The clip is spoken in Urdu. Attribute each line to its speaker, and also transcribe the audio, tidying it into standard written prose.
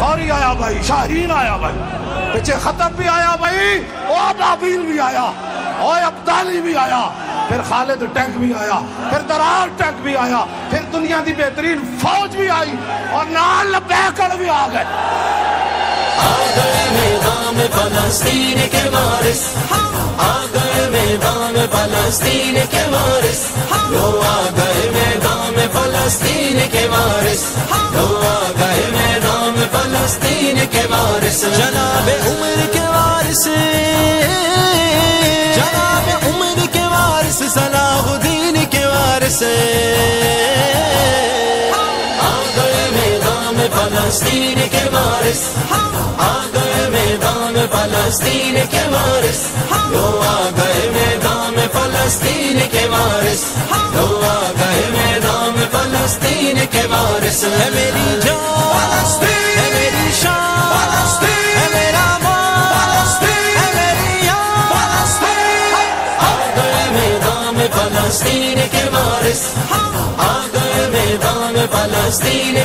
Speaker 1: شوری آیا بھائی، شاہین آیا بھائی، پیچھے خطب بھی آیا بھائی، اور نابیل بھی آیا، اور ابدالی بھی آیا، پھر خالد ٹینک بھی آیا، پھر درار ٹینک بھی آیا، پھر دنیا دی بہترین فوج بھی آئی، اور نال لبیکڑ بھی آ گئے۔
Speaker 2: آ گئے میدان میں فلسطین کے وارث، آ گئے میدان میں فلسطین کے وارث، لو آ گئے میدان میں فلسطین کے وارث، لو آ گئے میدان میں فلسطین کے وارث، جناب عمر کے وارث، جناب عمر کے وارث، صلاح الدین کے وارث، آ گئے میدان میں فلسطین کے وارث، آ گئے میدان میں فلسطین کے وارث، لو آ گئے میدان میں فلسطین کے وارث، لو آ گئے میدان میں فلسطین کے وارث، ہے میری جان، ہے میری شان، ہے میرا مان، ہے میری یاد، آ گئے میدان میں فلسطین کے وارث، آ گئے میدان میں فلسطین